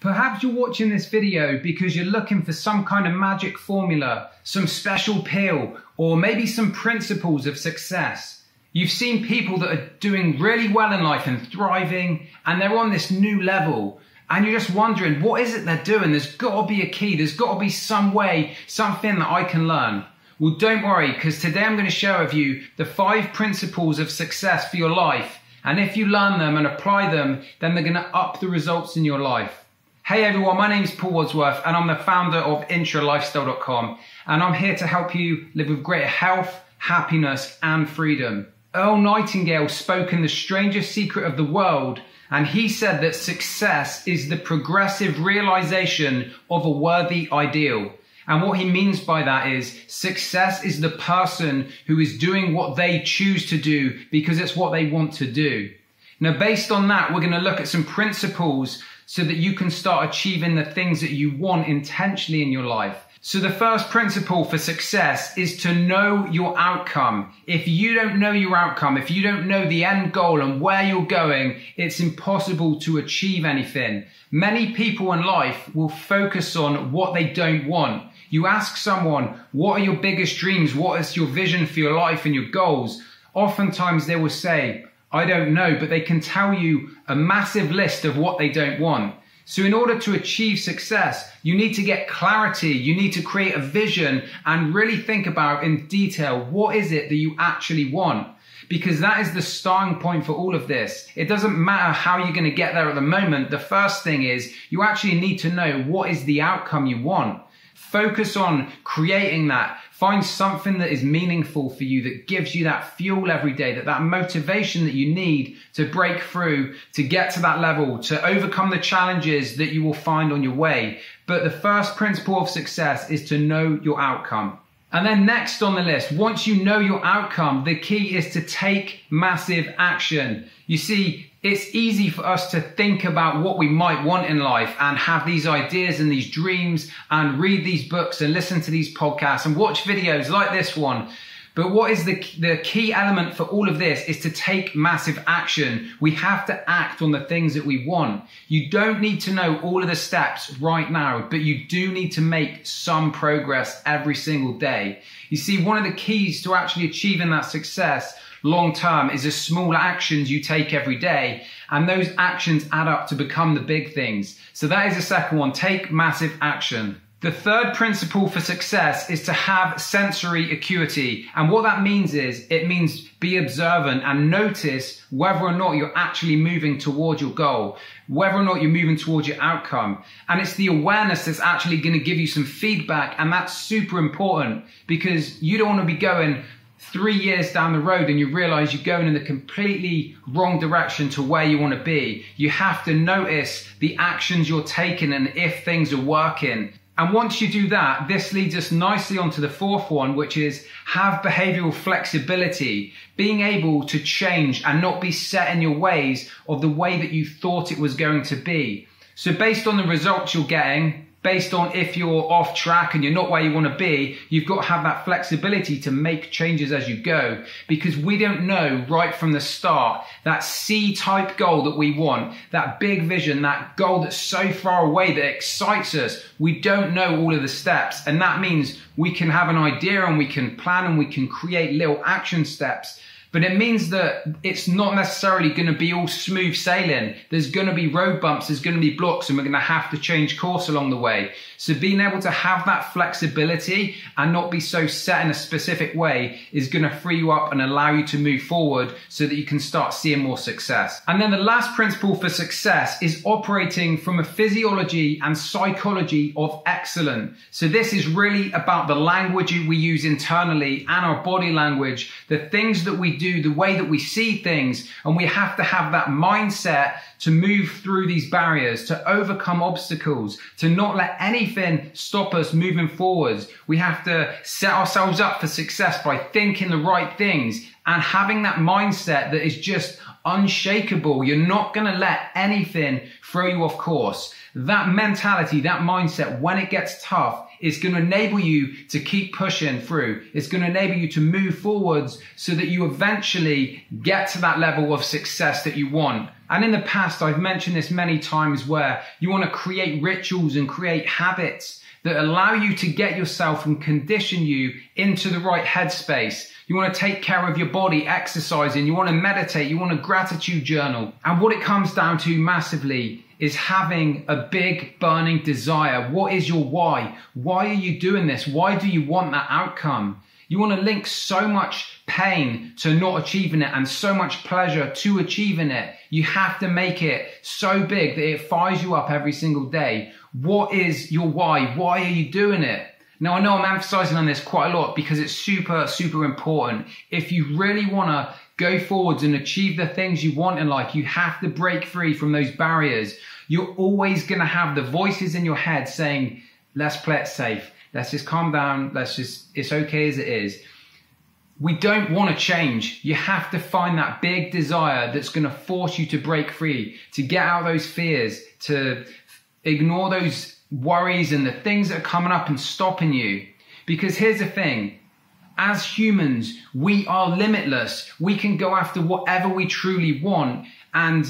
Perhaps you're watching this video because you're looking for some kind of magic formula, some special pill, or maybe some principles of success. You've seen people that are doing really well in life and thriving, and they're on this new level. And you're just wondering, what is it they're doing? There's got to be a key. There's got to be some way, something that I can learn. Well, don't worry, because today I'm going to share with you the 5 principles of success for your life. And if you learn them and apply them, then they're going to up the results in your life. Hey everyone, my name's Paul Wadsworth and I'm the founder of intralifestyle.com, and I'm here to help you live with greater health, happiness and freedom. Earl Nightingale spoke in The Strangest Secret of the World, and he said that success is the progressive realization of a worthy ideal. And what he means by that is success is the person who is doing what they choose to do because it's what they want to do. Now, based on that, we're going to look at some principles so that you can start achieving the things that you want intentionally in your life. So the first principle for success is to know your outcome. If you don't know your outcome, if you don't know the end goal and where you're going, it's impossible to achieve anything. Many people in life will focus on what they don't want. You ask someone, what are your biggest dreams? What is your vision for your life and your goals? Oftentimes they will say, I don't know, but they can tell you a massive list of what they don't want. So in order to achieve success, you need to get clarity. You need to create a vision and really think about in detail, what is it that you actually want? Because that is the starting point for all of this. It doesn't matter how you're going to get there at the moment. The first thing is you actually need to know what is the outcome you want. Focus on creating that. Find something that is meaningful for you, that gives you that fuel every day, that motivation that you need to break through, to get to that level, to overcome the challenges that you will find on your way. But the first principle of success is to know your outcome. And then next on the list, once you know your outcome, the key is to take massive action. You see, it's easy for us to think about what we might want in life and have these ideas and these dreams and read these books and listen to these podcasts and watch videos like this one. But what is the key element for all of this is to take massive action. We have to act on the things that we want. You don't need to know all of the steps right now, but you do need to make some progress every single day. You see, one of the keys to actually achieving that success long term is the small actions you take every day, and those actions add up to become the big things. So that is the second one, take massive action. The third principle for success is to have sensory acuity. And what that means is, it means be observant and notice whether or not you're actually moving towards your goal, whether or not you're moving towards your outcome. And it's the awareness that's actually going to give you some feedback. And that's super important because you don't want to be going 3 years down the road and you realize you're going in the completely wrong direction to where you want to be. You have to notice the actions you're taking and if things are working. And once you do that, this leads us nicely onto the fourth one, which is have behavioral flexibility, being able to change and not be set in your ways of the way that you thought it was going to be. So based on the results you're getting, based on if you're off track and you're not where you want to be, you've got to have that flexibility to make changes as you go, because we don't know right from the start that C-type goal that we want, that big vision, that goal that's so far away that excites us. We don't know all of the steps, and that means we can have an idea and we can plan and we can create little action steps. But it means that it's not necessarily going to be all smooth sailing. There's going to be road bumps, there's going to be blocks, and we're going to have to change course along the way. So being able to have that flexibility and not be so set in a specific way is going to free you up and allow you to move forward so that you can start seeing more success. And then the last principle for success is operating from a physiology and psychology of excellence. So this is really about the language we use internally and our body language, the things that we do, the way that we see things, and we have to have that mindset to move through these barriers, to overcome obstacles, to not let anything stop us moving forwards. We have to set ourselves up for success by thinking the right things and having that mindset that is just unshakable. You're not going to let anything throw you off course. That mentality, that mindset, when it gets tough, is going to enable you to keep pushing through. It's going to enable you to move forwards so that you eventually get to that level of success that you want. And in the past, I've mentioned this many times, where you want to create rituals and create habits that allow you to get yourself and condition you into the right headspace. You want to take care of your body, exercising, you want to meditate, you want a gratitude journal. And what it comes down to massively is having a big burning desire. What is your why? Why are you doing this? Why do you want that outcome? You want to link so much pain to not achieving it and so much pleasure to achieving it. You have to make it so big that it fires you up every single day. What is your why? Why are you doing it? Now, I know I'm emphasizing on this quite a lot because it's super, super important. If you really want to go forwards and achieve the things you want in life, you have to break free from those barriers. You're always going to have the voices in your head saying, let's play it safe. Let's just calm down. It's okay as it is. We don't want to change. You have to find that big desire that's going to force you to break free, to get out those fears, to ignore those worries and the things that are coming up and stopping you. Because here's the thing. As humans, we are limitless. We can go after whatever we truly want. And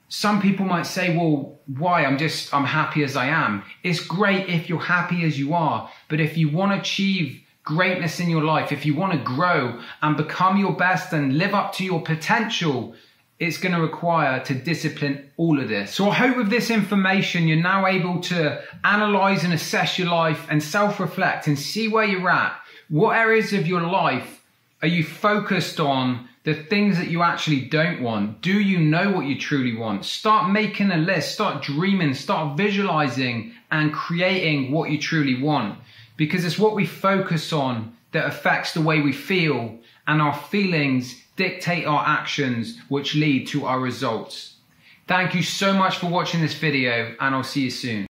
some people might say, well, why? I'm happy as I am. It's great if you're happy as you are. But if you want to achieve greatness in your life, if you want to grow and become your best and live up to your potential, it's going to require to discipline all of this. So I hope with this information, you're now able to analyze and assess your life and self-reflect and see where you're at. What areas of your life are you focused on the things that you actually don't want? Do you know what you truly want? Start making a list, start dreaming, start visualizing and creating what you truly want. Because it's what we focus on that affects the way we feel, and our feelings dictate our actions, which lead to our results. Thank you so much for watching this video, and I'll see you soon.